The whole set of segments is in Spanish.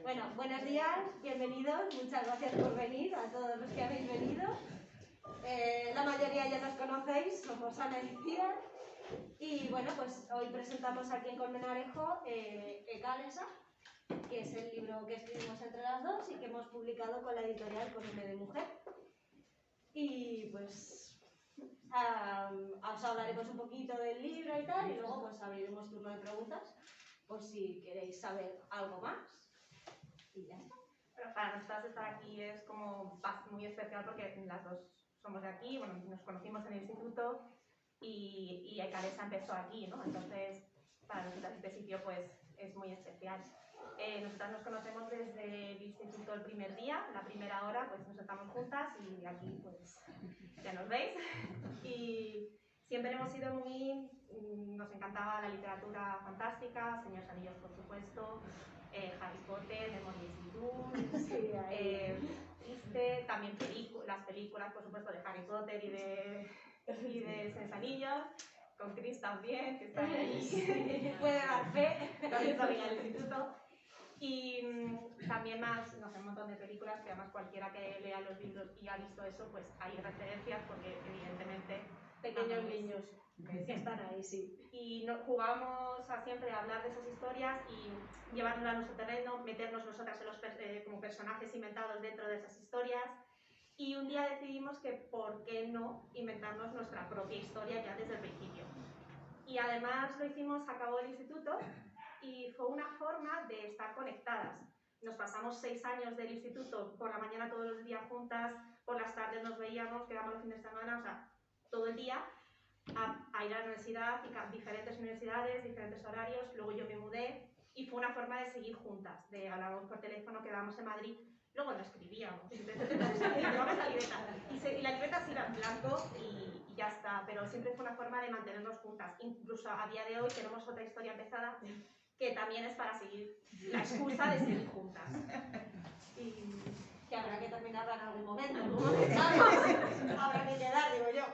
Bueno, buenos días, bienvenidos, muchas gracias por venir a todos los que habéis venido. La mayoría ya nos conocéis, somos Ana y Cía. Y bueno, pues hoy presentamos aquí en Colmenarejo Calesa, que es el libro que escribimos entre las dos y que hemos publicado con la editorial Con M de Mujer. Y pues os hablaremos un poquito del libro y tal, y luego pues abriremos turno de preguntas por si queréis saber algo más. Y ya está. Pero para nosotras estar aquí es como muy especial porque las dos somos de aquí, bueno, nos conocimos en el instituto y Calesa empezó aquí, ¿no? Entonces, para nosotras este sitio pues es muy especial. Nosotras nos conocemos desde el instituto el primer día, la primera hora pues nos sentamos juntas y aquí pues ya nos veis. Y siempre hemos sido nos encantaba la literatura fantástica, Señor Anillos por supuesto, Harry Potter, Memories y también las películas por supuesto de Harry Potter y de Señor Anillos, con Chris también, que está ahí, puede dar fe, también está en el instituto. Y también más, no sé, un montón de películas que además cualquiera que lea los libros y ha visto eso, pues hay referencias porque evidentemente pequeños niños que están ahí, sí. Y jugábamos a siempre a hablar de esas historias y llevarnos a nuestro terreno, meternos nosotras como personajes inventados dentro de esas historias. Y un día decidimos que por qué no inventarnos nuestra propia historia ya desde el principio. Y además lo hicimos a cabo del instituto y fue una forma de estar conectadas. Nos pasamos 6 años del instituto, por la mañana todos los días juntas, por las tardes nos veíamos, quedábamos los fines de semana, o sea, todo el día, a ir a la universidad, diferentes universidades, diferentes horarios. Luego yo me mudé y fue una forma de seguir juntas, de hablábamos por teléfono, quedábamos en Madrid, luego no escribíamos, llevamos la libreta y la libreta sí era en blanco y ya está, pero siempre fue una forma de mantenernos juntas. Incluso a día de hoy tenemos otra historia empezada que también es para seguir la excusa de seguir juntas. Y que habrá que terminarla en algún momento, ¿cómo se sabe? Habrá que quedar, digo yo.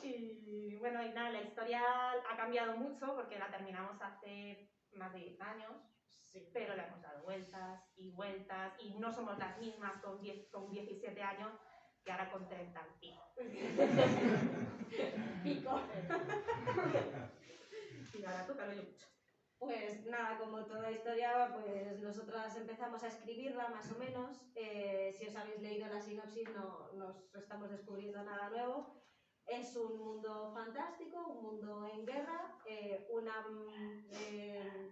Y bueno, y nada, la historia ha cambiado mucho porque la terminamos hace más de 10 años, sí, pero le hemos dado vueltas y vueltas y no somos las mismas con 17 años que ahora con 30 y pico. Y ahora tú, Carollo, mucho. Pues nada, como toda historia, pues nosotras empezamos a escribirla más o menos. Si os habéis leído la sinopsis, no nos estamos descubriendo nada nuevo. Es un mundo fantástico, un mundo en guerra. Una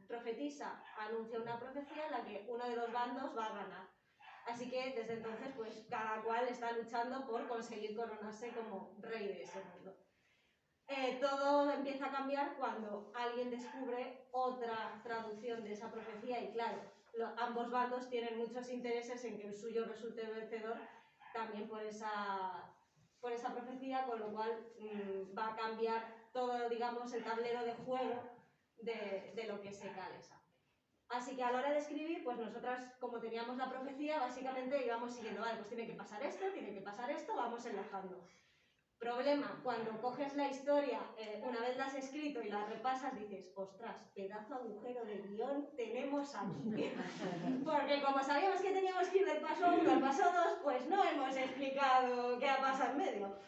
profetisa anuncia una profecía en la que uno de los bandos va a ganar. Así que desde entonces, pues cada cual está luchando por conseguir coronarse como rey de ese mundo. Todo empieza a cambiar cuando alguien descubre otra traducción de esa profecía y claro, ambos bandos tienen muchos intereses en que el suyo resulte vencedor también por esa profecía, con lo cual va a cambiar todo, digamos, el tablero de juego de lo que es Calesa. Así que a la hora de escribir, pues nosotras, como teníamos la profecía, básicamente íbamos siguiendo, vale, pues tiene que pasar esto, vamos enlazando. Problema, cuando coges la historia, una vez la has escrito y la repasas, dices, ostras, pedazo agujero de guión tenemos aquí. Porque como sabíamos que teníamos que ir del paso 1 al paso 2, pues no hemos explicado qué ha pasado en medio.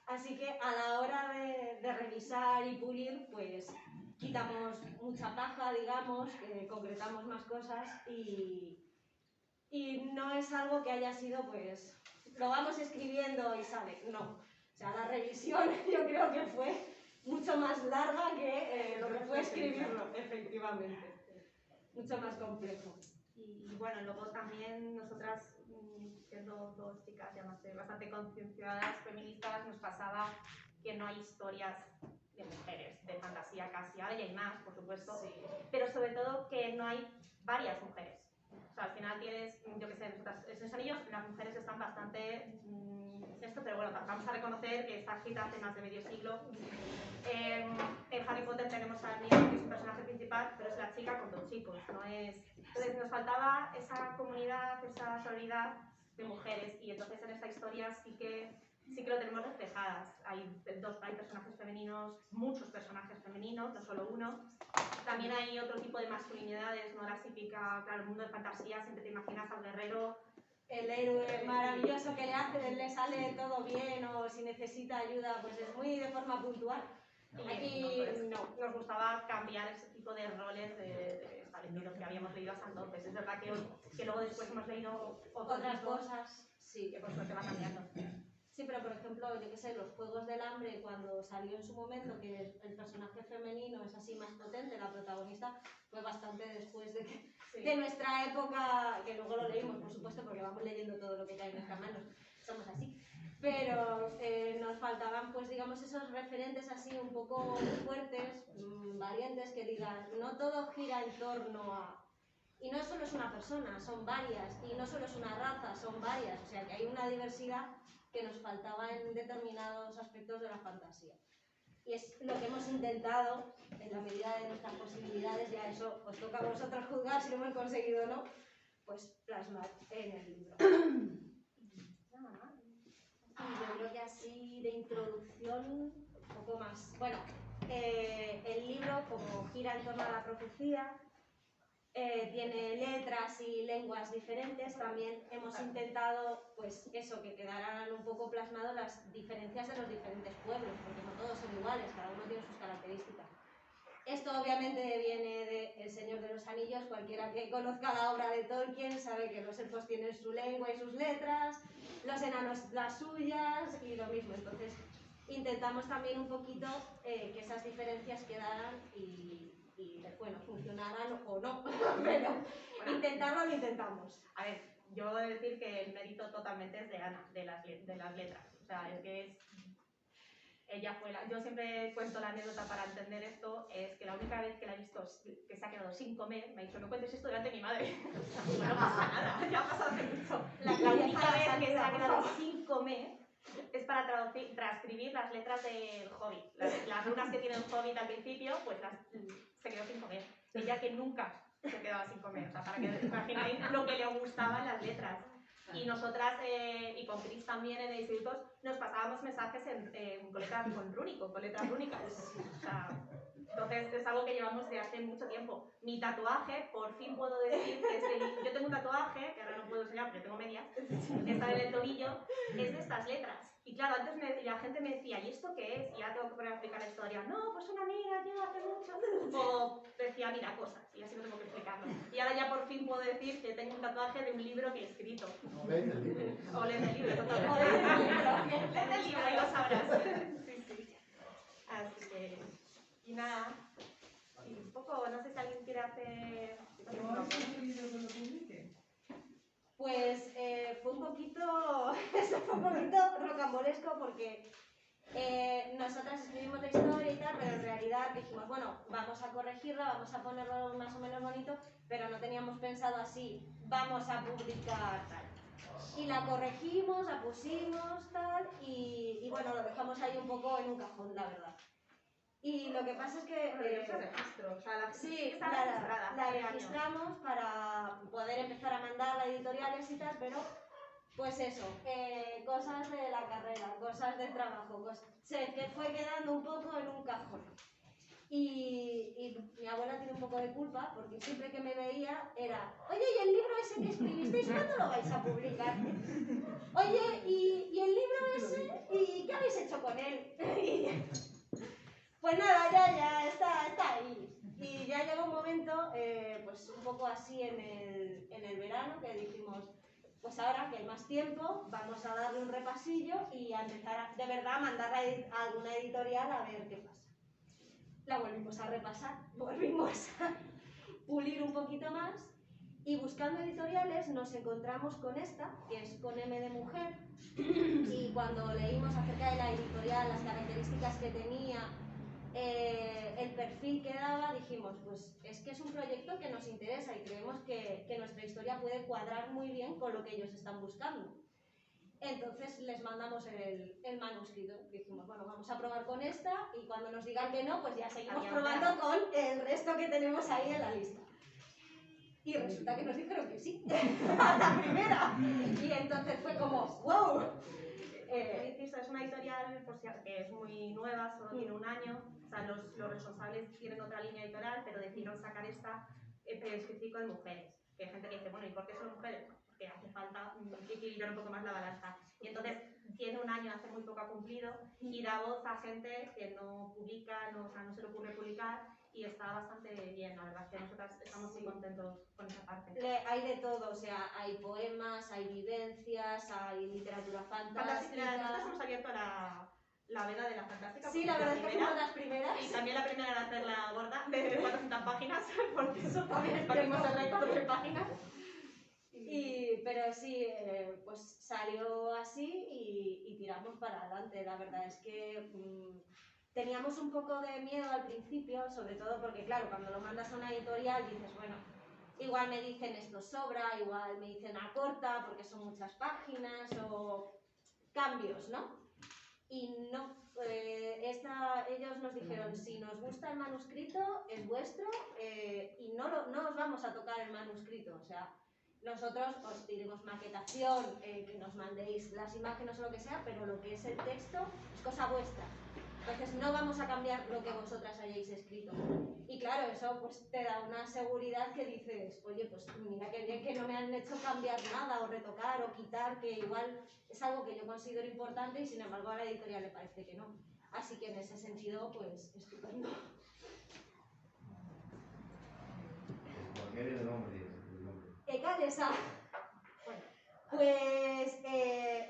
Así que a la hora de revisar y pulir, pues quitamos mucha paja, digamos, concretamos más cosas y no es algo que haya sido, pues, lo vamos escribiendo y sale, no. O sea, la revisión yo creo que fue mucho más larga que lo que fue escribirlo, efectivamente. Mucho más complejo. Y bueno, luego también nosotras, siendo dos chicas ya bastante concienciadas, feministas, nos pasaba que no hay historias de mujeres, de fantasía casi. Ahora ya hay más, por supuesto, sí, pero sobre todo que no hay varias mujeres. O sea, al final tienes, yo qué sé, en Anillos las mujeres están bastante esto, pero bueno, vamos a reconocer que está escrita hace más de medio siglo. En Harry Potter tenemos a Hermione, que es un personaje principal, pero es la chica con 2 chicos, no es... Entonces nos faltaba esa comunidad, esa solidaridad de mujeres, y entonces en esta historia sí que sí que lo tenemos reflejadas. Hay personajes femeninos, muchos personajes femeninos, no solo uno. También hay otro tipo de masculinidades, no la típica, claro, el mundo de fantasía, siempre te imaginas al guerrero, el héroe maravilloso que le sale todo bien, o si necesita ayuda, pues es muy de forma puntual. Aquí no, nos gustaba cambiar ese tipo de roles de establecidos que habíamos leído hasta entonces. Es verdad que luego después hemos leído otras cosas, sí, que por suerte va cambiando. Sí, pero por ejemplo, yo qué sé, los Juegos del Hambre, cuando salió en su momento que el personaje femenino es así más potente, la protagonista, fue bastante después de nuestra época, que luego lo leímos, por supuesto, porque vamos leyendo todo lo que cae en nuestras manos, somos así. Pero nos faltaban, pues digamos, esos referentes así un poco fuertes, valientes, que digan, no todo gira en torno a... Y no solo es una persona, son varias, y no solo es una raza, son varias, o sea que hay una diversidad que nos faltaba en determinados aspectos de la fantasía. Y es lo que hemos intentado, en la medida de nuestras posibilidades, ya eso os toca a vosotros juzgar si lo hemos conseguido o no, pues plasmar en el libro. Y yo creo que así de introducción, un poco más. Bueno, el libro, como gira en torno a la profecía, tiene letras y lenguas diferentes. También hemos intentado, pues eso, que quedaran un poco plasmadas las diferencias de los diferentes pueblos, porque no todos son iguales, cada uno tiene sus características. Esto obviamente viene de El Señor de los Anillos. Cualquiera que conozca la obra de Tolkien sabe que los elfos tienen su lengua y sus letras, los enanos las suyas y lo mismo. Entonces intentamos también un poquito que esas diferencias quedaran y bueno, funcionaran o no, pero intentarlo lo intentamos. A ver, yo he de decir que el mérito totalmente es de Ana, de las letras. O sea, es que ella fue yo siempre cuento la anécdota para entender esto, es que la única vez que la he visto que se ha quedado sin comer, me ha dicho, no cuentes esto delante de mi madre. No pasa nada, ya ha pasado hace mucho. La única vez que se ha quedado sin comer es para transcribir las letras del Hobbit. Las runas que tiene el Hobbit al principio, pues se quedó sin comer. Ella que nunca se quedaba sin comer. O sea, para que imagináis lo que le gustaban las letras. Y nosotras, y con Cris también en el instituto, nos pasábamos mensajes con letras rúnicas. O sea, entonces es algo que llevamos de hace mucho tiempo. Mi tatuaje, por fin puedo decir que yo tengo un tatuaje, que ahora no puedo enseñar porque tengo medias, que está en el tobillo, es de estas letras. Y claro, antes la gente me decía, ¿y esto qué es? Y ahora tengo que poner a explicar la historia. No, pues una amiga lleva hace mucho. O decía, mira, cosas, y así no tengo que explicarlo. Y ahora ya por fin puedo decir que tengo un tatuaje de un libro que he escrito. O leed el libro. O leed el libro, totalmente. Leed el libro y lo sabrás. Sí. Así que, y nada. Y un poco, no sé si alguien quiere hacer... Pues fue un poquito rocambolesco porque nosotras escribimos la historia y tal, pero en realidad dijimos, bueno, vamos a corregirla, vamos a ponerlo más o menos bonito, pero no teníamos pensado así, vamos a publicar tal. Y la corregimos, la pusimos tal, y bueno, lo dejamos ahí un poco en un cajón, la verdad. Y lo que pasa es que... registro, o sea, sí, la registramos para poder empezar a mandarla a editoriales y tal, pero pues eso, cosas de la carrera, cosas del trabajo, se fue quedando un poco en un cajón. Y mi abuela tiene un poco de culpa porque siempre que me veía era, oye, ¿y el libro ese que escribisteis cuándo lo vais a publicar? Oye, ¿y el libro ese? ¿Y qué habéis hecho con él? Pues nada, ya está ahí. Y ya llegó un momento, pues un poco así en el verano, que dijimos, pues ahora que hay más tiempo, vamos a darle un repasillo y a empezar de verdad a mandarla a alguna editorial a ver qué pasa. La volvimos a repasar, volvimos a pulir un poquito más y buscando editoriales nos encontramos con esta, que es con M de mujer, y cuando leímos acerca de la editorial, las características que tenía, el perfil que daba, dijimos, pues es que es un proyecto que nos interesa y creemos que nuestra historia puede cuadrar muy bien con lo que ellos están buscando. Entonces les mandamos el manuscrito. Dijimos, bueno, vamos a probar con esta y cuando nos digan que no, pues ya seguimos probando con el resto que tenemos ahí en la lista. Y resulta que nos dijeron que sí, a la primera. Y entonces fue como, wow. es una editorial pues, que es muy nueva, solo tiene un año. O sea, los responsables tienen otra línea editorial, pero decidieron sacar esta específico de mujeres. Que hay gente que dice, bueno, ¿y por qué son mujeres? Porque hace falta equilibrar un poco más la balanza. Y entonces tiene un año, hace muy poco ha cumplido, y da voz a gente que no publica, o sea, no se le ocurre publicar, y está bastante bien, la verdad es que nosotras estamos muy contentos con esa parte. Hay de todo, o sea, hay poemas, hay vivencias, hay literatura fantástica. Nosotros hemos abierto la veda de la fantástica. Sí, la verdad es que fuimos las primeras. Y también la primera en hacer la gorda de 400 páginas, porque eso también batimos el récord de páginas. Pero sí, pues salió así y tiramos para adelante. La verdad es que teníamos un poco de miedo al principio, sobre todo porque, claro, cuando lo mandas a una editorial dices, bueno, igual me dicen esto sobra, igual me dicen acorta porque son muchas páginas o cambios, ¿no? Y no, ellos nos dijeron, si nos gusta el manuscrito, es vuestro y no os vamos a tocar el manuscrito, o sea, nosotros os diremos maquetación, que nos mandéis las imágenes o lo que sea, pero lo que es el texto es cosa vuestra. Entonces no vamos a cambiar lo que vosotras hayáis escrito. Y claro, eso pues te da una seguridad que dices, oye, pues mira qué bien que no me han hecho cambiar nada o retocar o quitar, que igual es algo que yo considero importante y sin embargo a la editorial le parece que no. Así que en ese sentido, pues estupendo. ¿Por qué el nombre? Ecalesa. Pues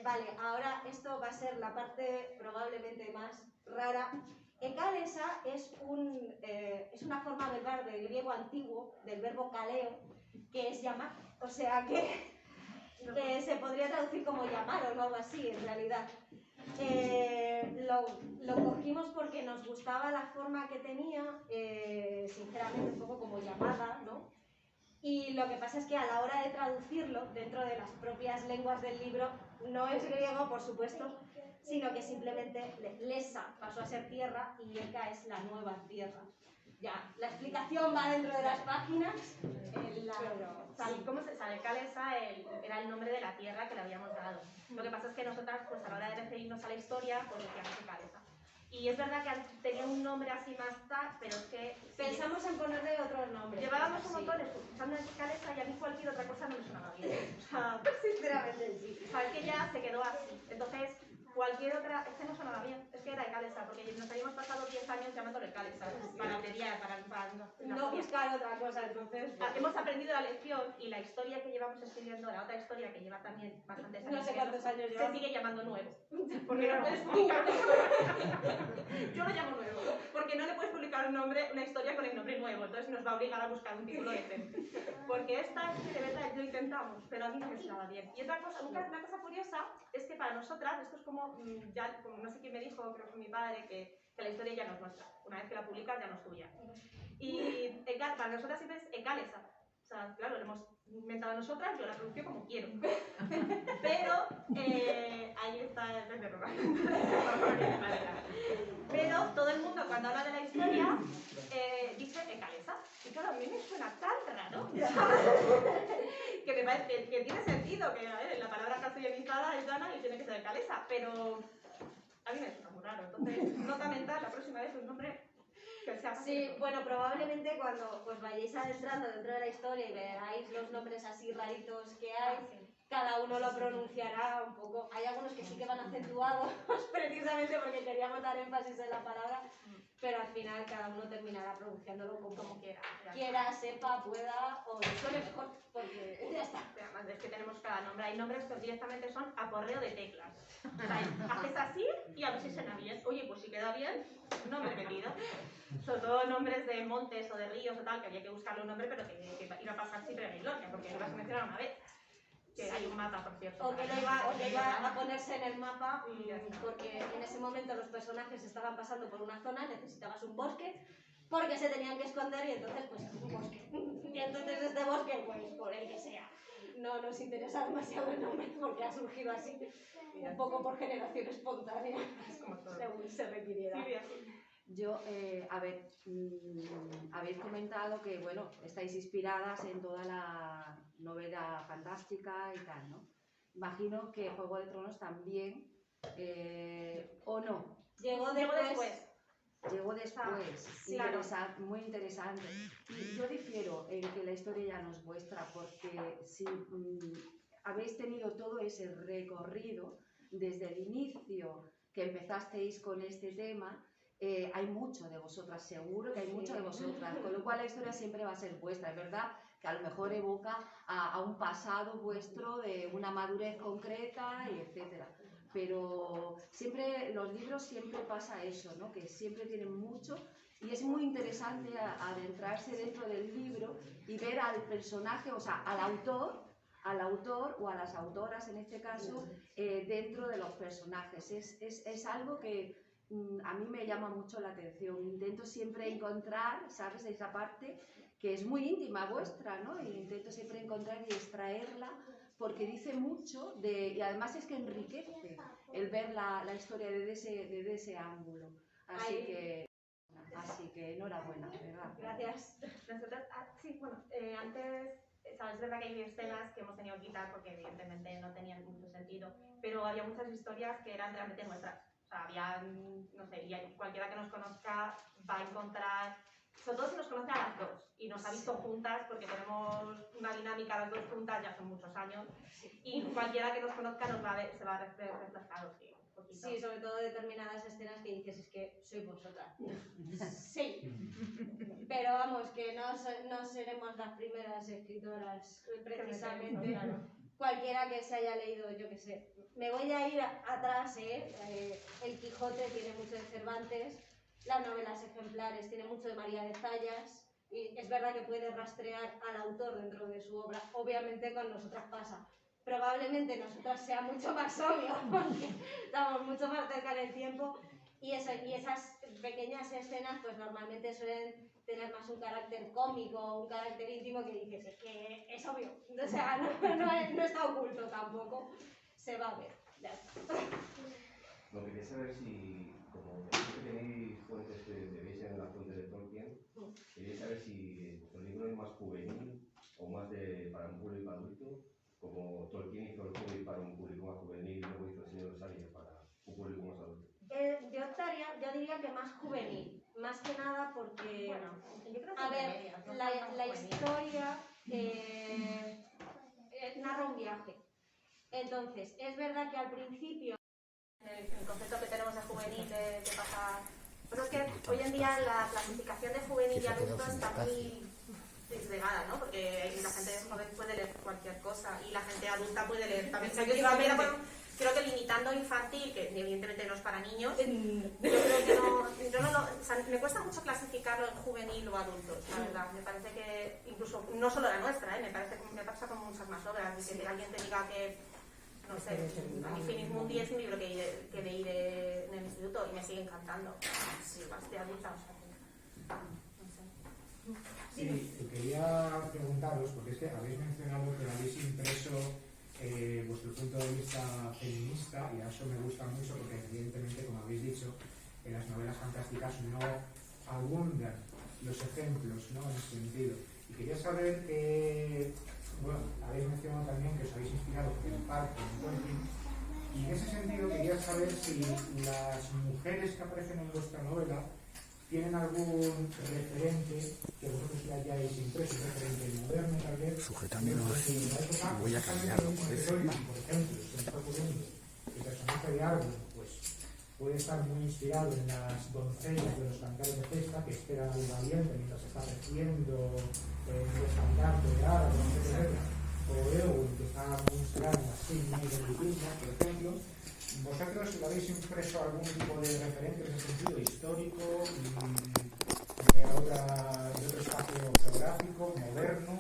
vale, ahora esto va a ser la parte probablemente más rara. Ecalesa es una forma verbal del griego antiguo, del verbo kaleo, que es llamar. O sea que se podría traducir como llamar o algo así, en realidad. Lo cogimos porque nos gustaba la forma que tenía, sinceramente un poco como llamada, ¿no? Y lo que pasa es que a la hora de traducirlo dentro de las propias lenguas del libro, no es griego, por supuesto, sino que simplemente Lesa pasó a ser tierra y Eka es la nueva tierra. Ya, la explicación va dentro de las páginas. ¿Cómo se sabe? Calesa era el nombre de la tierra que le habíamos dado. Lo que pasa es que nosotras, pues a la hora de referirnos a la historia, pues decíamos Calesa. Y es verdad que tenía un nombre así más tal, pero es que... Pensamos en ponerle otros nombres. Llevábamos un montón escuchando Calesa y a mí cualquier otra cosa no me sonaba bien. O sea, sinceramente sí. Sabes que ya se quedó así. Entonces, cualquier otra... Es que no sonaba bien. Es que era Calesa, porque nos habíamos pasado 10 años llamándole Calesa. Para abreviar, para no buscar otra cosa, entonces... Pues. Hemos aprendido la lección y la historia que llevamos escribiendo, la otra historia que lleva también bastantes años... No sé cuántos años lleva. Se sigue llamando nuevo. Porque no puedes publicar... Yo lo llamo nuevo, porque no le puedes publicar una historia con el nombre nuevo, entonces nos va a obligar a buscar un título decente. Porque esta, de verdad, lo intentamos, pero a mí no me sonaba bien. Y otra cosa, una cosa curiosa es que para nosotras, esto es como, como no sé quién me dijo, creo que fue mi padre, que la historia ya no es nuestra. Una vez que la publicas ya no es tuya. Y para nosotras siempre es Ecalesa. O sea, claro, lo hemos inventado nosotras, yo la pronuncio como quiero. Pero, ahí está el pez de roca. Pero todo el mundo cuando habla de la historia dice Ecalesa. Y claro, a mí me suena tan raro que me parece que tiene sentido, que a ver, la palabra castellanizada es Dana y tiene que ser Ecalesa, pero a mí me suena muy raro. Entonces, nota mental, la próxima vez un nombre... Sí, bueno, probablemente cuando pues vayáis adentrando dentro de la historia y veáis los nombres así raritos que hay, cada uno lo pronunciará un poco. Hay algunos que sí que van acentuados, precisamente porque queríamos dar énfasis en la palabra, pero al final cada uno terminará pronunciándolo como quiera, sepa, pueda o le suene mejor, porque ya está. Además es que tenemos cada nombre. Hay nombres que directamente son aporreo de teclas. O sea, haces así y a ver si suena bien. Oye, pues si queda bien, nombre metido. Sobre todo nombres de montes o de ríos o tal, que había que buscarle un nombre, pero que iba a pasar siempre en Gloria, porque lo ibas a mencionar una vez. Que hay un mapa, por cierto. O que no iba a ponerse en el mapa, porque en ese momento los personajes estaban pasando por una zona, necesitabas un bosque, porque se tenían que esconder y entonces pues un bosque. Y entonces este bosque, pues por el que sea. No nos interesa demasiado el nombre porque ha surgido así, un poco por generación espontánea, según se requiriera. Yo, habéis comentado que, bueno, estáis inspiradas en toda la novela fantástica y tal, ¿no? Imagino que Juego de Tronos también ¿O no? Llegó Luego después. Llegó después, Sí, claro. muy interesante. Y yo difiero en que la historia ya no es vuestra, porque si habéis tenido todo ese recorrido desde el inicio que empezasteis con este tema, hay mucho de vosotras, seguro que hay mucho de vosotras, con lo cual la historia siempre va a ser vuestra. Es verdad que a lo mejor evoca a un pasado vuestro de una madurez concreta, y etcétera. Pero siempre, los libros siempre pasa eso, ¿no? Que siempre tienen mucho, y es muy interesante adentrarse dentro del libro y ver al personaje, o sea, al autor o a las autoras en este caso, dentro de los personajes. Es algo que a mí me llama mucho la atención. Intento siempre encontrar, ¿sabes?, esa parte que es muy íntima vuestra, ¿no? Y intento siempre encontrar y extraerla, porque dice mucho y además es que enriquece el ver la historia desde ese ángulo. Así que enhorabuena, de verdad. Gracias. Nosotros, sí, bueno, antes, sabes, es verdad que hay escenas que hemos tenido que quitar porque evidentemente no tenían mucho sentido, pero había muchas historias que eran realmente nuestras. O sea, había, no sé, y cualquiera que nos conozca va a encontrar, sobre todo si nos conoce a las dos y nos ha visto juntas, porque tenemos una dinámica las dos juntas ya son muchos años, y cualquiera que nos conozca se va a ver reflejado, sí. Sí, sobre todo determinadas escenas que dices, es que soy vosotras. Sí. Pero vamos, que no seremos las primeras escritoras, precisamente. Cualquiera que se haya leído, yo qué sé. Me voy a ir atrás, El Quijote tiene mucho de Cervantes, las novelas ejemplares tiene mucho de María de Zayas, y es verdad que puede rastrear al autor dentro de su obra. Obviamente con nosotras pasa. Probablemente nosotras sea mucho más obvio, porque estamos mucho más cerca del tiempo, y esas pequeñas escenas pues normalmente suelen tener más un carácter cómico, un carácter íntimo, que dices, es que es obvio, o sea, no está oculto tampoco, se va a ver, ya está. Lo que quería saber si, como que tenéis fuentes que veis en la fuente de Tolkien, quería saber si vuestro libro es más juvenil o más para un público adulto, como Tolkien hizo el Hobbit para un público más juvenil y luego hizo El Señor de los Anillos para un público más adulto. Yo diría que más juvenil, más que nada porque, Bueno, yo creo que a ver, la historia narra un viaje. Entonces, es verdad que al principio el concepto que tenemos de juvenil, de pasar... Pues es que hoy en día la clasificación de juvenil y adulto está muy disgregada, ¿no? Porque la gente joven puede leer cualquier cosa y la gente adulta puede leer también. O sea, yo digo, creo que limitando infantil, que evidentemente no es para niños, yo creo que o sea, me cuesta mucho clasificarlo en juvenil o adulto, la verdad. Me parece que, incluso, no solo la nuestra, me pasa con muchas más obras, que alguien te diga que, no sé, a mí Finis Mundi es un libro que leí en el instituto y me sigue encantando. Sí, bastante adulta, o sea, no sé. Sí, quería preguntaros, porque es que habéis mencionado que habéis impreso vuestro punto de vista feminista, y a eso me gusta mucho porque evidentemente, como habéis dicho, en las novelas fantásticas no abundan los ejemplos, ¿no?, en ese sentido. Y quería saber, bueno, habéis mencionado también que os habéis inspirado en parte en Tolkien, y en ese sentido quería saber si las mujeres que aparecen en vuestra novela tienen algún referente que vosotros ya hayáis impreso, un referente moderno tal vez. Sujétamelo así, voy a cambiarlo, parece. Por ejemplo, se me está ocurriendo que el personaje de Arwen pues, puede estar muy inspirado en las doncellas de los cantares de festa que esperan al valiente mientras está reciendo el estandarte de Arwen, etc. O Eowyn, que está muy inspirado en la Signy de Liturgia, por ejemplo. ¿Vosotros le habéis impreso algún tipo de referente en ese sentido histórico, de otro espacio geográfico, moderno?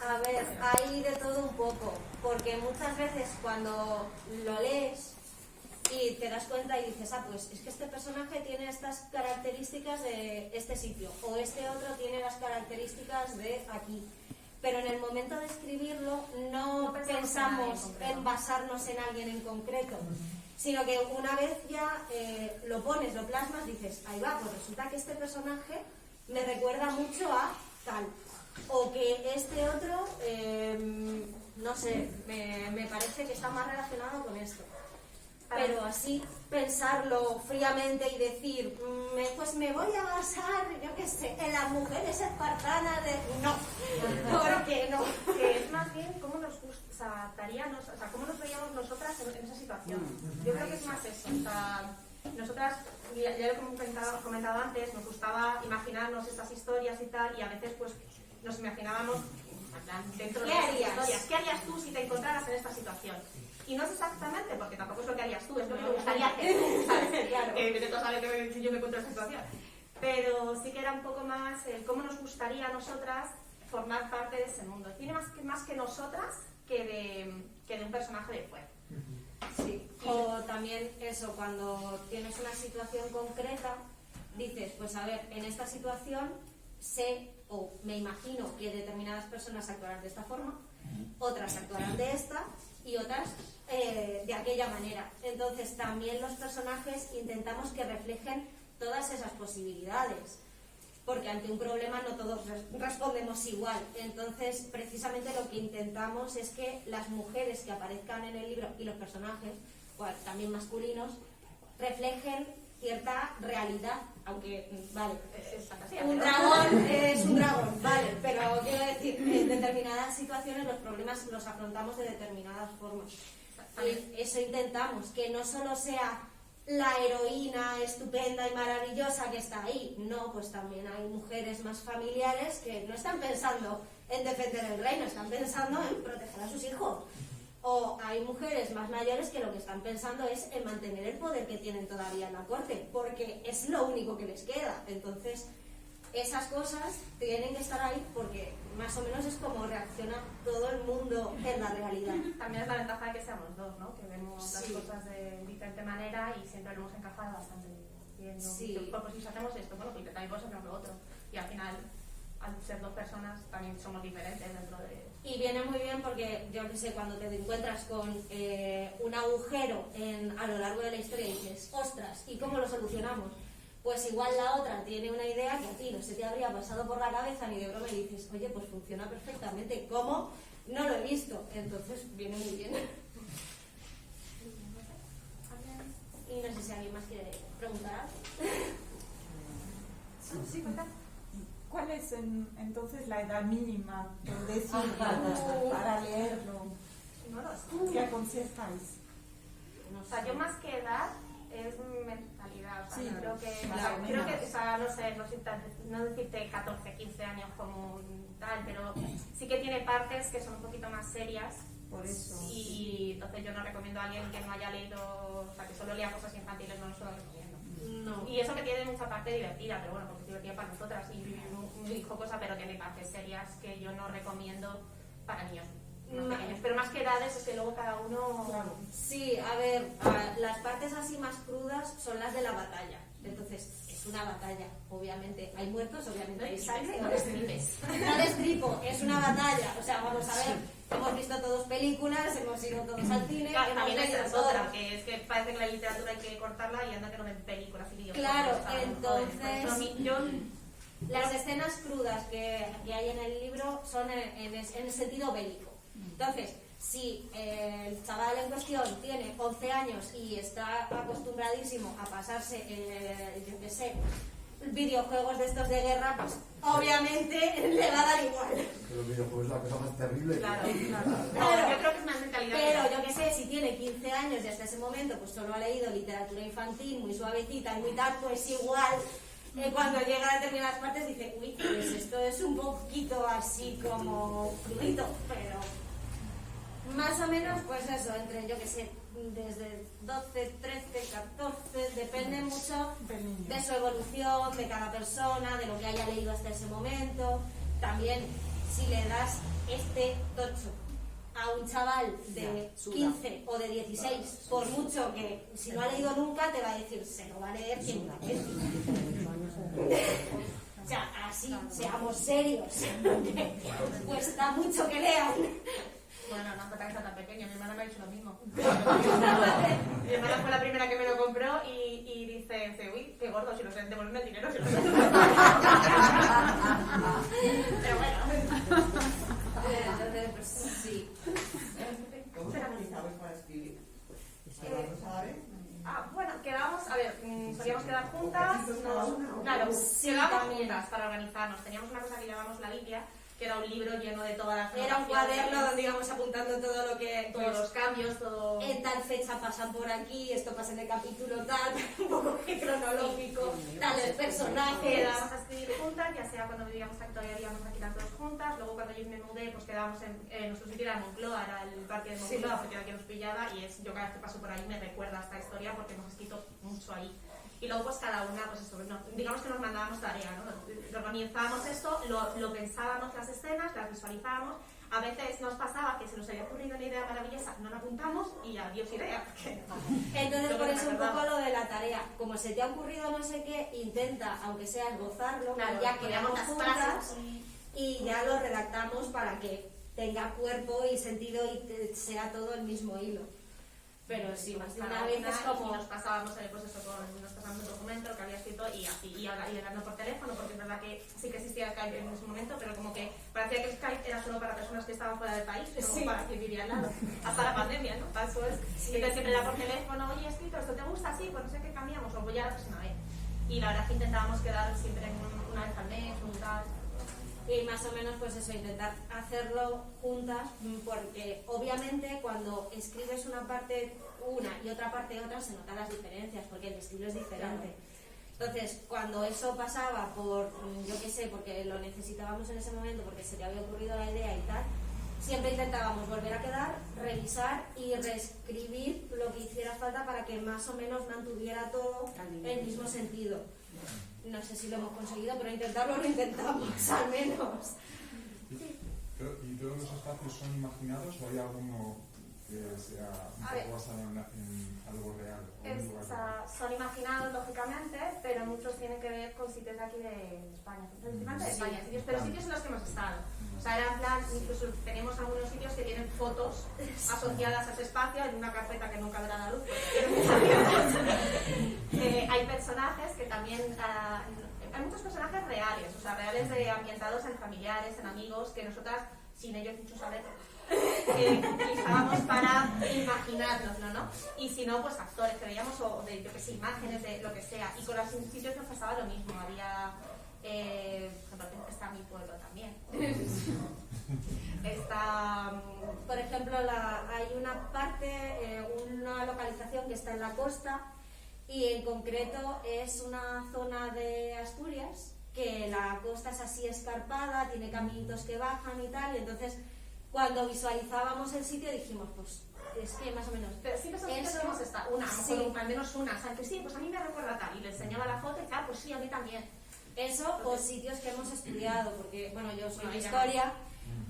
A ver, hay de todo un poco, porque muchas veces cuando lo lees y te das cuenta y dices, pues es que este personaje tiene estas características de este sitio, o este otro tiene las características de aquí. Pero en el momento de escribirlo no pensamos en basarnos en alguien en concreto, sino que una vez ya lo pones, lo plasmas, dices, ahí va, pues resulta que este personaje me recuerda mucho a tal, o que este otro, no sé, me parece que está más relacionado con esto. pero así pensarlo fríamente y decir, pues me voy a basar, yo qué sé, en las mujeres espartanas de... No, ¿por qué no? Que es más bien cómo nos gustaríamos, o sea, cómo nos veíamos nosotras en esa situación. Yo creo que es más eso, o sea, nosotras, ya lo he comentado antes, nos gustaba imaginarnos estas historias y tal, y a veces pues nos imaginábamos dentro de esas historias. ¿Qué harías tú si te encontraras en esta situación? Y no es exactamente, porque tampoco es lo que harías tú, es lo que me gustaría hacer, ¿sabes? Claro. Que tú sabes que yo me encuentro en esta situación. Pero sí que era un poco más cómo nos gustaría a nosotras formar parte de ese mundo. Tiene más que nosotras que de un personaje de fuera. Sí, o también eso, cuando tienes una situación concreta, dices, pues a ver, en esta situación sé o me imagino que determinadas personas actuarán de esta forma, otras actuarán de esta y otras de aquella manera. Entonces también los personajes intentamos que reflejen todas esas posibilidades, porque ante un problema no todos respondemos igual. Entonces precisamente lo que intentamos es que las mujeres que aparezcan en el libro y los personajes, bueno, también masculinos, reflejen cierta realidad, aunque, vale, es fantasía, un dragón es un dragón, vale, pero quiero decir, en determinadas situaciones los problemas los afrontamos de determinadas formas. Y eso intentamos, que no solo sea la heroína estupenda y maravillosa que está ahí, no, pues también hay mujeres más familiares que no están pensando en defender el reino, están pensando en proteger a sus hijos. O hay mujeres más mayores que lo que están pensando es en mantener el poder que tienen todavía en la corte, porque es lo único que les queda. Entonces, esas cosas tienen que estar ahí porque más o menos es como reacciona todo el mundo en la realidad. También es la ventaja de que seamos dos, ¿no? Que vemos las Sí. cosas de diferente manera y siempre lo hemos encajado bastante bien. Sí. Pues si hacemos esto, bueno, pues también podemos hacer lo otro. Y al final, al ser dos personas, también somos diferentes dentro de... Y viene muy bien porque, yo que sé, cuando te encuentras con un agujero a lo largo de la historia y dices, ostras, ¿y cómo lo solucionamos? Pues igual la otra tiene una idea que a ti no se te habría pasado por la cabeza ni de broma y dices, oye, pues funciona perfectamente, ¿cómo? No lo he visto. Entonces viene muy bien. Y no sé si alguien más quiere preguntar algo. Sí, cuenta. ¿Cuál es entonces la edad mínima para leerlo? No lo sé. ¿Qué aconsejáis? No O sea, sé. yo más que edad es mentalidad. O sea, Sí, creo que, claro, creo que, menos. o sea, no sé, no decirte 14, 15 años como tal, pero sí que tiene partes que son un poquito más serias. Por eso. Y entonces yo no recomiendo a alguien que no haya leído, o sea, que solo lea cosas infantiles, no se lo recomiendo. No. Y eso que tiene mucha parte divertida, pero bueno, porque es divertida para nosotras y dijo cosas, pero tiene partes serias que yo no recomiendo para niños más pequeños. Pero más que edades es que luego cada uno... Claro. Sí, a ver, las partes así más crudas son las de la batalla. Entonces, es una batalla, obviamente. Hay muertos, obviamente hay sangre. No destripes. No destripo, es una batalla. O sea, vamos a ver, hemos visto todos películas, hemos ido todos al cine, Claro, hemos también leído esa es todo. otra, que es que parece que la literatura hay que cortarla y anda que no ven películas y videojuegos. Claro, para los entonces- jóvenes. Por ejemplo, yo Las escenas crudas que hay en el libro son en el sentido bélico. Entonces, si el chaval en cuestión tiene 11 años y está acostumbradísimo a pasarse, yo qué sé, videojuegos de estos de guerra, pues obviamente le va a dar igual. Que los videojuegos es la cosa más terrible. Claro, Claro. No, yo creo que es más mentalidad. Pero yo que sé, si tiene 15 años y hasta ese momento pues solo ha leído literatura infantil muy suavecita y muy tal, pues igual cuando llega a determinadas partes dice, uy, pues esto es un poquito así como crudito, pero más o menos pues eso, entre yo que sé, desde 12, 13, 14, depende mucho De niños. de su evolución, de cada persona, de lo que haya leído hasta ese momento. También, si le das este tocho a un chaval de 15 o de 16, por mucho que si no ha leído nunca, te va a decir, se lo va a leer quien lo lee. O sea, así, seamos serios, porque cuesta mucho que lean. Bueno, no, porque está tan pequeña, mi hermana me ha dicho lo mismo. Mi hermana fue la primera que me lo compró y dice, uy, qué gordo, si no sé, devolverme el dinero. Si no sé. Pero bueno. Entonces, pues sí. ¿Cómo se organizabais para escribir? ¿Lo sabes? quedar juntas, claro, Sí, quedábamos también. juntas para organizarnos. Teníamos una cosa que llamamos la Biblia, que era un libro lleno de todas las Era un cuaderno donde íbamos apuntando todo lo que... todos los cambios, todo... En tal fecha pasan por aquí, esto pasa en el capítulo tal, un poco cronológico, tales personajes. Quedábamos a escribir juntas, ya sea cuando vivíamos aquí todavía vivíamos aquí las dos juntas, luego cuando yo me mudé pues quedábamos en nuestro sitio era Moncloa, era el parque de Moncloa, porque era quien nos pillaba y yo cada vez que paso por ahí me recuerda esta historia porque hemos escrito mucho ahí. Y luego pues cada una, pues eso, digamos que nos mandábamos tarea, ¿no? Organizábamos esto, lo pensábamos las escenas, las visualizábamos. A veces nos pasaba que se nos había ocurrido una idea maravillosa, no la apuntamos y adiós idea. Entonces por eso un poco lo de la tarea, como se te ha ocurrido no sé qué, intenta, aunque sea esbozarlo, Claro, ya creamos quedamos las juntas frases y ya lo redactamos para que tenga cuerpo y sentido y sea todo el mismo hilo. Pero sí, más de una vez es como... nos pasábamos pues eso, nos pasábamos el documento, lo que había escrito y así, y hablando por teléfono, porque es verdad que sí que existía Skype en ese momento, pero como que parecía que Skype era solo para personas que estaban fuera del país, como para que vivían al lado, hasta la pandemia, ¿no? Paso es, entonces siempre era por teléfono, oye, he escrito esto, ¿te gusta? Sí, pues no sé qué cambiamos, o voy a la próxima vez. Y la verdad es que intentábamos quedar siempre una vez al mes, un tal... Y más o menos pues eso, intentar hacerlo juntas, porque obviamente cuando escribes una parte una y otra parte otra se notan las diferencias, porque el estilo es diferente. Entonces, cuando eso pasaba por, yo qué sé, porque lo necesitábamos en ese momento, porque se te había ocurrido la idea y tal, siempre intentábamos volver a quedar, revisar y reescribir lo que hiciera falta para que más o menos mantuviera todo el mismo sentido. No sé si lo hemos conseguido, pero intentarlo lo intentamos, al menos. ¿Y todos los espacios son imaginados o hay alguno que sea un poco basado en algo real? O sea, son imaginados lógicamente, pero muchos tienen que ver con sitios de aquí de España. Principalmente de España, pero sitios en los que hemos estado. O sea, era en plan, incluso tenemos algunos sitios que tienen fotos asociadas a ese espacio en una carpeta que nunca verá la luz. Hay personajes que también... hay muchos personajes reales, o sea, reales ambientados en familiares, en amigos, que nosotras, sin ellos mucho saber, utilizábamos para imaginárnoslo, ¿no? Y si no, pues actores que veíamos o de, yo que sé, imágenes de lo que sea. Y con los sitios nos pasaba lo mismo. Había, por ejemplo, está mi pueblo también. Está, por ejemplo, hay una parte, una localización que está en la costa y en concreto es una zona de Asturias que la costa es así escarpada, tiene caminitos que bajan y tal, y entonces cuando visualizábamos el sitio dijimos, pues es que más o menos... Pero siempre son sitios que hemos estado, al menos una, o sea, que sí, pues a mí me recuerda tal, y le enseñaba la foto y tal, pues sí, a mí también. Eso o sitios que hemos estudiado, porque bueno, yo soy de historia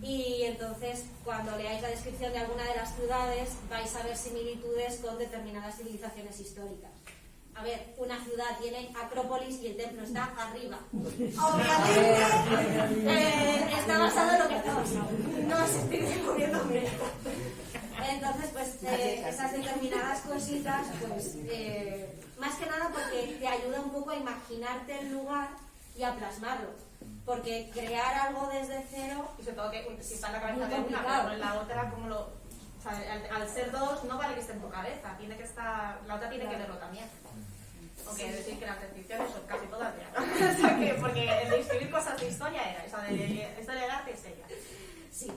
y entonces cuando leáis la descripción de alguna de las ciudades vais a ver similitudes con determinadas civilizaciones históricas. A ver, una ciudad tiene Acrópolis y el templo está arriba. Obviamente está basado en lo que está basado. No os estoy moviéndome. Entonces, pues esas determinadas cositas, pues más que nada porque te ayuda un poco a imaginarte el lugar y a plasmarlo. Porque crear algo desde cero... Y sobre todo que si está en la cabeza de una, pero en la otra, como lo... O sea, al ser dos, no vale que esté en tu cabeza, tiene que estar, la otra tiene que verlo también. Aunque decir que las descripciones son casi todas de arte. O sea, que, porque el de escribir cosas de historia era, o sea, de historia del arte es ella. Sí.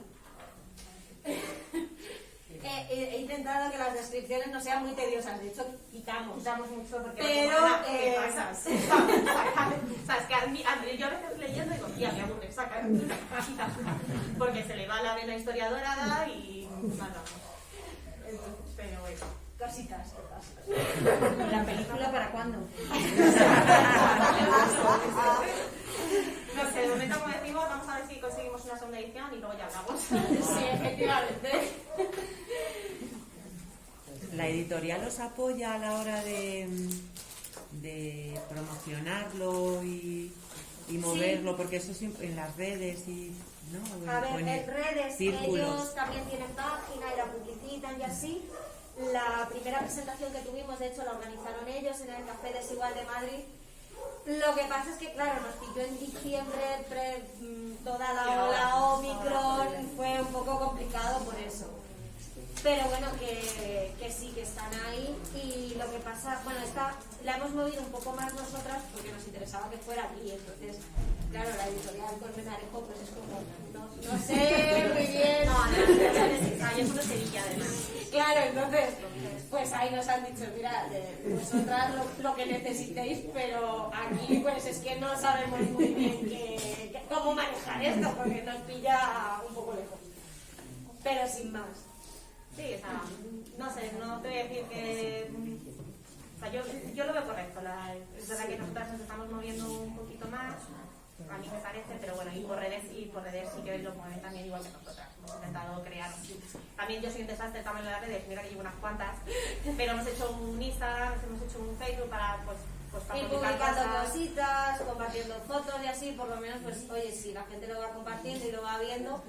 He intentado que las descripciones no sean muy tediosas, de hecho quitamos mucho porque pero ¿qué pasa? O sea, es que a mí, yo a veces leyendo digo, tía, me aburre, saca porque se le va la vena historiadora y nada. Pero bueno, cositas que pasan. ¿La película para cuándo? no sé, de momento como decimos, vamos a ver si conseguimos una segunda edición y luego ya hablamos. Sí, efectivamente. ¿La editorial os apoya a la hora de promocionarlo y moverlo? Sí. Porque eso siempre en las redes y... ¿no? A ver, en redes círculos. Ellos también tienen página y la publicitan y así. La primera presentación que tuvimos, de hecho, la organizaron ellos en el Café Desigual de Madrid. Lo que pasa es que, claro, nos pilló en diciembre, toda la ola Omicron, fue un poco complicado por eso. Pero bueno, que sí, que están ahí. Y lo que pasa, bueno, la hemos movido un poco más nosotras porque nos interesaba que fuera aquí. Entonces, claro, la editorial con Menarejo pues es como, no sé muy bien. No, yo soy de Sevilla además. Claro, entonces, pues ahí nos han dicho, mira, vosotras lo que necesitéis, pero aquí pues es que no sabemos muy bien cómo manejar esto, porque nos pilla un poco lejos. Pero sin más. Sí, o sea, no sé, no te voy a decir que... O sea, yo lo veo correcto. Es verdad que nosotras nos estamos moviendo un poquito más, a mí me parece, pero bueno, y por redes sí que lo mueven también igual que nosotras. Hemos intentado crear. También yo soy un desastre también en las redes, mira que llevo unas cuantas, pero hemos hecho un Instagram, hemos hecho un Facebook para para ir publicando cositas, compartiendo fotos y así, por lo menos, pues, oye, si la gente lo va compartiendo y lo va viendo,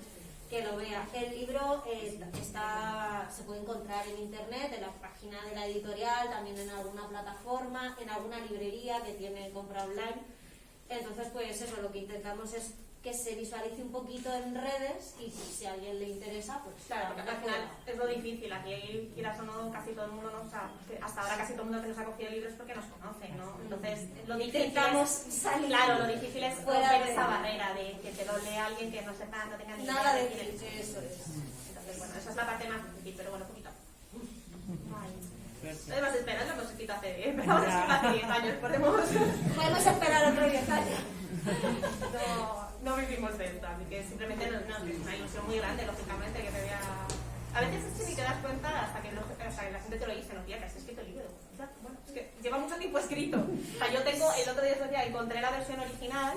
que lo vea. El libro se puede encontrar en internet, en la página de la editorial, también en alguna plataforma, en alguna librería que tiene compra online. Entonces, pues eso, lo que intentamos es que se visualice un poquito en redes y si a alguien le interesa, pues claro, porque al final es lo difícil. Aquí, quieras o no, casi todo el mundo nos hasta ahora casi todo el mundo que nos ha cogido libros porque nos conoce, ¿no? Entonces, lo difícil salir. Claro, lo difícil es romper esa barrera de que te lo lea alguien que no sepa, no tenga ni idea nada de quién es. eso es. Entonces, bueno, esa es la parte más difícil, pero bueno, poquito. Además, esperar, lo hemos escrito empezamos a escribir hace 10 años, podemos esperar otros 10 años. No vivimos de esto, así que simplemente es una ilusión muy grande, lógicamente, que te vea... A veces es que ni te das cuenta hasta que la gente te lo dice, no, tía, que has escrito el libro. Bueno, es que lleva mucho tiempo escrito. O sea, yo tengo, el otro día encontré la versión original,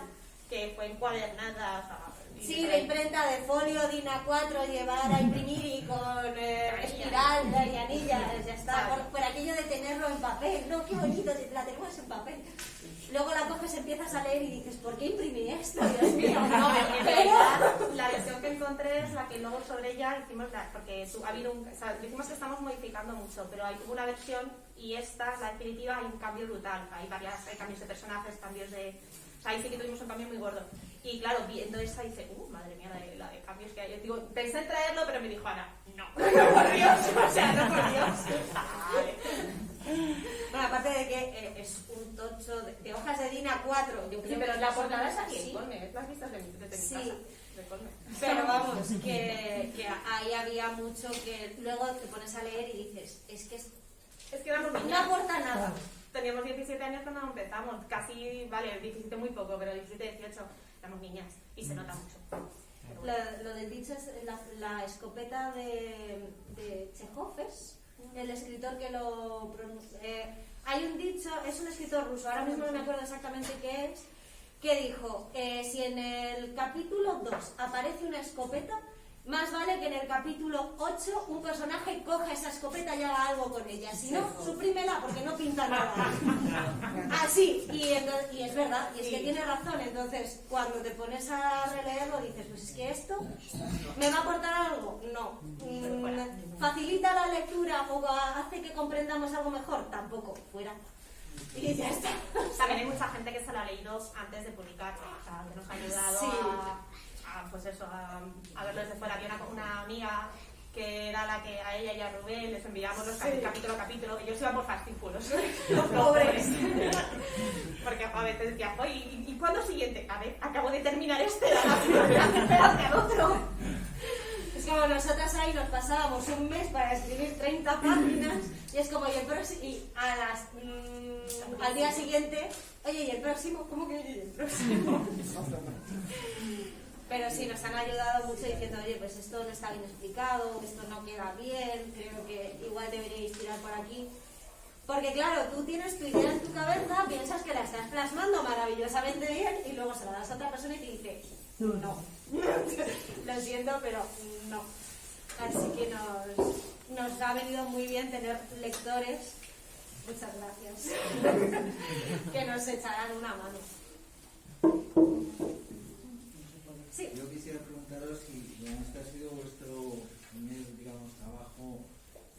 que fue encuadernada, o sea, sí, de imprenta, de folio, DIN A4, llevar a imprimir y con espiral y anillas, ya está. Por aquello de tenerlo en papel, no, qué bonito, la tenemos en papel. Luego la coges, empiezas a leer y dices, ¿por qué imprimí esto? Dios mío, no, pero la versión que encontré es la que luego sobre ella hicimos, porque ha habido decimos que estamos modificando mucho, pero hay una versión y esta, la definitiva, hay un cambio brutal. Hay cambios de personajes, cambios de... O sea, ahí sí que tuvimos un cambio muy gordo. Y claro, viendo esa dice, madre mía, la de cambios que hay. Yo digo, pensé en traerlo, pero me dijo Ana, no, no por Dios, o sea, no por Dios. Bueno, aparte de que es un tocho de hojas de DIN A4. Sí, pero la portada es aquí, Colme, las vistas de mi casa. Pero vamos, que ahí había mucho que luego te pones a leer y dices, es que éramos niñas. no aporta nada. Teníamos 17 años cuando empezamos, casi, vale, 17 muy poco, pero 17, 18, éramos niñas y se nota mucho. Lo del dicho es la escopeta de Chekhov, el escritor que lo pronuncia. Hay un dicho, es un escritor ruso, ahora mismo no me acuerdo exactamente qué es, que dijo, si en el capítulo 2 aparece una escopeta, más vale que en el capítulo 8 un personaje coja esa escopeta y haga algo con ella. Si no, suprímela porque no pinta nada. Así, y es verdad, y es que tiene razón. Entonces, cuando te pones a releerlo, dices, pues es que esto me va a aportar algo. No. ¿Facilita la lectura o hace que comprendamos algo mejor? Tampoco. Fuera. Y ya está. También hay mucha gente que se lo ha leído antes de publicar, o sea, que nos ha ayudado pues eso, a verlo desde fuera. Había una amiga que era la que a ella y a Rubén les enviábamos los capítulo a capítulo. Ellos iban por fascículos, los pobres. Porque a veces decía, oye, ¿y cuándo siguiente? A ver, acabo de terminar espérate al otro. Es como nosotras ahí nos pasábamos un mes para escribir 30 páginas y es como, y al día siguiente, oye, ¿y el próximo? ¿Cómo que y el próximo? Pero sí, nos han ayudado mucho diciendo, oye, pues esto no está bien explicado, esto no queda bien, creo que igual deberíais tirar por aquí. Porque claro, tú tienes tu idea en tu cabeza, piensas que la estás plasmando maravillosamente bien y luego se la das a otra persona y te dice, no, lo siento, pero no. Así que nos ha venido muy bien tener lectores, muchas gracias, que nos echarán una mano. Sí. Yo quisiera preguntaros si este ha sido vuestro primer, digamos, trabajo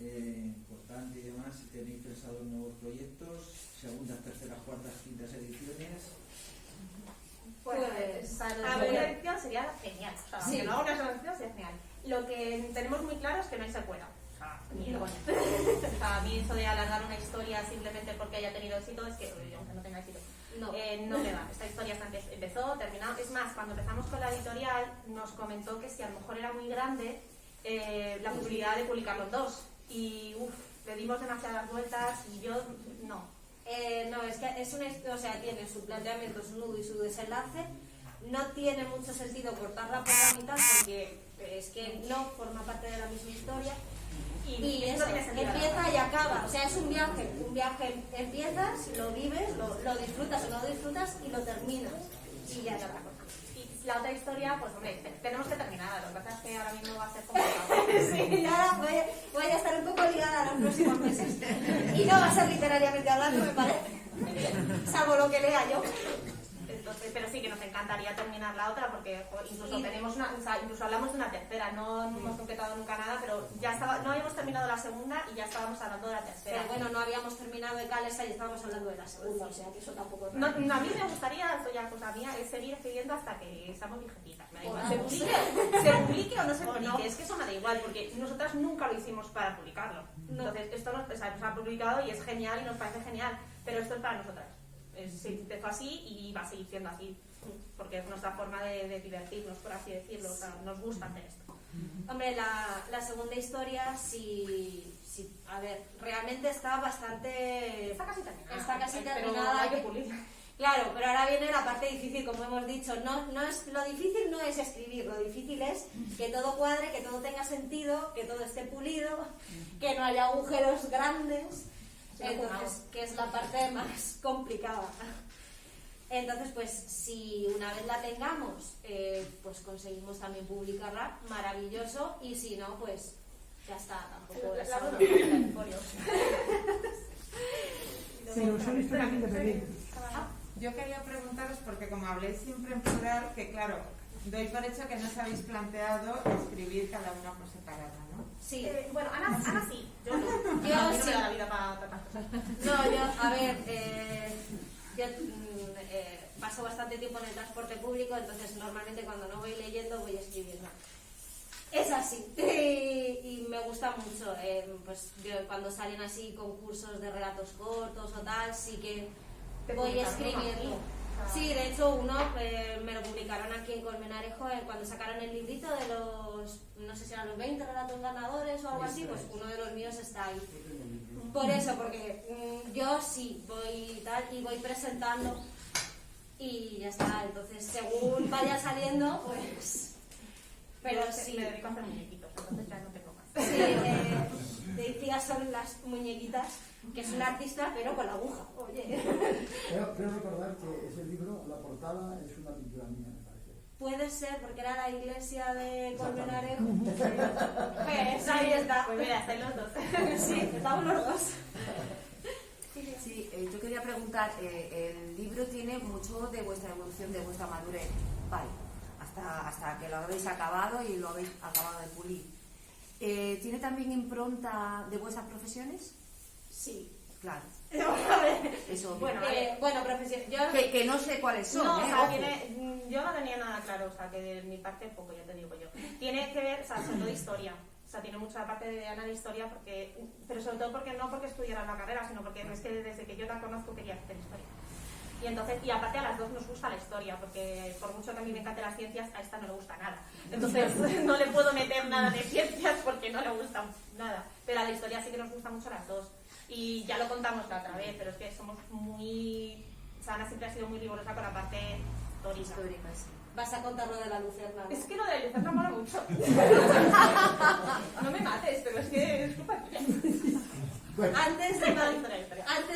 importante y demás, si tenéis pensado en nuevos proyectos, segundas, terceras, cuartas, quintas ediciones. Pues a ver, una edición sería genial. O sea, sí. Que no haga una edición sería genial. Lo que tenemos muy claro es que no hay secuela. O sea, ni de coña. O sea, a mí eso de alargar una historia simplemente porque haya tenido éxito es que, aunque no tenga éxito, no me va. Esta historia empezó, terminó. Es más, cuando empezamos con la editorial nos comentó que si a lo mejor era muy grande la posibilidad de publicar los dos. Y le dimos demasiadas vueltas y yo no. No, es que es o sea, tiene su planteamiento, su nudo y su desenlace. No tiene mucho sentido cortarla por la mitad porque es que no forma parte de la misma historia. Y eso, empieza y acaba. O sea, es un viaje. Un viaje empiezas, lo vives, lo disfrutas o no lo disfrutas y lo terminas. Y ya está. Y la otra historia, pues hombre, tenemos que terminarla. Lo que pasa es que ahora mismo va a ser complicado. Sí, ya voy a estar un poco ligada los próximos meses. Y no va a ser literariamente hablando, me parece. Salvo lo que lea yo. Entonces, pero sí que nos encantaría terminar la otra porque incluso tenemos incluso hablamos de una tercera, no hemos concretado nunca nada, pero no habíamos terminado la segunda y ya estábamos hablando de la tercera. Pero bueno, no habíamos terminado de Calesa y estábamos hablando de la segunda, o sea que eso tampoco es no, a mí me gustaría, esto ya cosa mía, es seguir escribiendo hasta que estamos viejecitas, me da igual. Se publique o no se publique, es que eso me da igual, porque nosotras nunca lo hicimos para publicarlo. Entonces, esto nos ha publicado y es genial y nos parece genial, pero esto es para nosotras. Se empezó así y va a seguir siendo así, porque es nuestra forma de divertirnos, por así decirlo. O sea, nos gusta hacer esto. Hombre, la segunda historia, a ver, realmente está bastante... Está casi terminada. Está casi terminada. Pero hay que pulirla. Claro, pero ahora viene la parte difícil, como hemos dicho. Lo difícil no es escribir, lo difícil es que todo cuadre, que todo tenga sentido, que todo esté pulido, que no haya agujeros grandes. Entonces, que es la parte más complicada. Entonces, pues si una vez la tengamos, pues conseguimos también publicarla, maravilloso, y si no, pues ya está, tampoco es algo Yo quería preguntaros, porque como habléis siempre en plural, que claro, doy por hecho que no os habéis planteado escribir cada una por separada, ¿no? Sí. Bueno, Ana sí. Yo no. Yo no me sí. da la vida para tratar cosas. No, yo, a ver, yo paso bastante tiempo en el transporte público, entonces normalmente cuando no voy leyendo voy escribiendo. Es así. Y me gusta mucho. Pues yo, cuando salen así concursos de relatos cortos o tal, sí que voy escribiendo. Sí, de hecho uno me lo publicaron aquí en Colmenarejo cuando sacaron el librito de los, no sé si eran los 20 relatos ganadores o algo así, pues uno de los míos está ahí. Por eso, porque yo sí voy tal y voy presentando y ya está. Entonces, según vaya saliendo, pues... Pero sí. Me dedico a hacer muñequitos, entonces ya no tengo más. Sí, decía son las muñequitas, que es un artista, pero con la aguja. Oye. Creo recordar que ese libro, la portada, es una pintura mía, me parece. Puede ser, porque era la iglesia de Colmenarejo. Pues ahí está. Pues mira, estáis los dos. Sí, estamos los dos. Sí, yo quería preguntar, el libro tiene mucho de vuestra evolución, de vuestra madurez, vale, hasta que lo habéis acabado y lo habéis acabado de pulir. ¿Tiene también impronta de vuestras profesiones? Sí. Claro. Eso. Bueno, profesión. Que no sé cuáles son. No, o sea, yo no tenía nada claro, o sea, que de mi parte poco, ya te digo yo. Tiene que ver, o sea, sobre todo de historia. O sea, tiene mucha parte de Ana de historia, pero sobre todo porque no porque estudiara la carrera, sino porque es que desde que yo la conozco quería hacer historia. Y entonces, y aparte a las dos nos gusta la historia, porque por mucho que a mí me encanten las ciencias, a esta no le gusta nada. Entonces no le puedo meter nada de ciencias porque no le gusta nada. Pero a la historia sí que nos gusta mucho las dos. Y ya lo contamos la otra vez, pero es que somos muy... O sea, Ana siempre ha sido muy rigurosa con la parte histórica. Sí. Vas a contar lo de la Lucerna, ¿no? Es que lo de la Lucerna mola mucho. No me mates, pero es que es culpa tuya. Bueno. Antes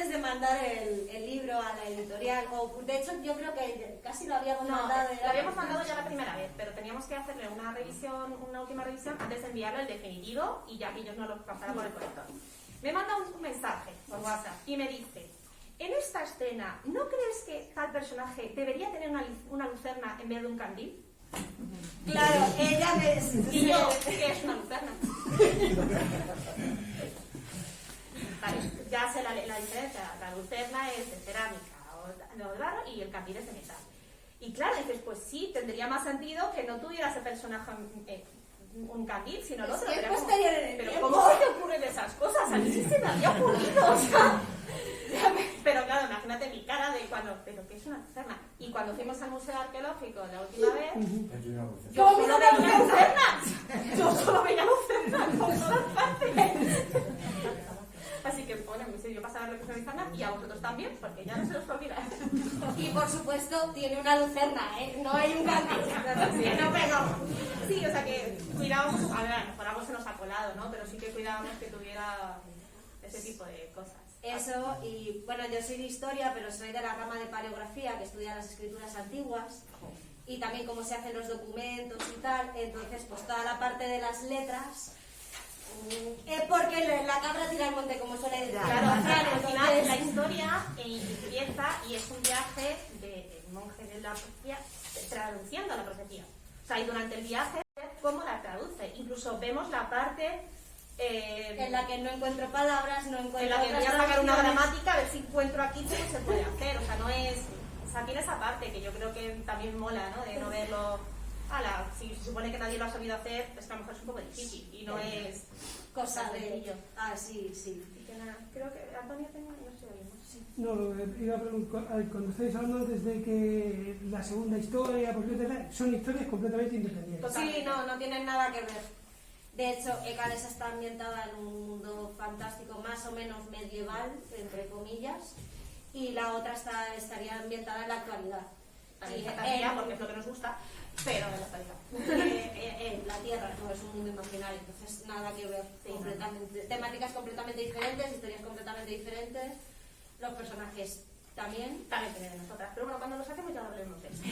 de mandar el libro a la editorial, o de hecho yo creo que casi lo habíamos mandado. Lo habíamos mandado ya la primera vez, pero teníamos que hacerle una última revisión antes de enviarlo el definitivo y ya que ellos no lo pasaran por el corrector. Me manda un mensaje por WhatsApp y me dice: en esta escena, ¿no crees que tal personaje debería tener una lucerna en vez de un candil? Claro, ella me... Y yo, ¿qué es una lucerna? Vale, ya sé la diferencia. La lucerna es de cerámica o de barro y el candil es de metal. Y claro, dices, pues sí, tendría más sentido que no tuviera ese personaje un candil, sino el Es otro. que es Era como, posterior en el pero tiempo. ¿cómo te ocurren esas cosas? A mí sí se me había ocurrido, o sea, pero claro, imagínate mi cara de cuando, ¿pero qué es una lucerna? Y cuando fuimos al Museo Arqueológico la última vez, yo solo veía lucernas. Yo solo veía lucernas por todas partes. Así que, bueno, me sirvió para saber lo que son lucernas y a vosotros también, porque ya no se os olvida. Y por supuesto tiene una lucerna, ¿eh? No hay un candil. Sí, no pegó. Sí, o sea que cuidábamos, a ver, a lo mejor algo se nos ha colado, ¿no? Pero sí que cuidábamos que tuviera ese tipo de cosas. Eso, y bueno, yo soy de historia, pero soy de la rama de paleografía, que estudia las escrituras antiguas, y también cómo se hacen los documentos y tal. Entonces, pues toda la parte de las letras, porque la cabra tira al monte, como suele decir. Claro, al final la historia empieza y es un viaje de monje de la profecía traduciendo la profecía. O sea, y durante el viaje, cómo la traduce. Incluso vemos la parte en la que no encuentro palabras, no encuentro en la que voy a otras sacar una traducciones. gramática, a ver si encuentro aquí cómo se puede hacer. O sea, no es... O sea, tiene esa parte que yo creo que también mola, ¿no? De no verlo... Si se supone que nadie lo ha sabido hacer, es que a lo mejor es un poco difícil y no es Cosa de sencillo. Ah, sí, sí. Y que nada, creo que Antonio tenía... No sé, oímos. Sí. No, iba a preguntar, cuando estáis hablando antes de que la segunda historia, porque son historias completamente independientes. Sí, no tienen nada que ver. De hecho, Ecales está ambientada en un mundo fantástico más o menos medieval, entre comillas, y la otra estaría ambientada en la actualidad. También fantasía, porque es lo que nos gusta, pero en la actualidad. La Tierra no es un mundo imaginario, entonces nada que ver, completamente. Temáticas completamente diferentes, historias completamente diferentes, los personajes también. También tienen nosotras, pero bueno, cuando lo saquemos ya lo hablaremos de eso.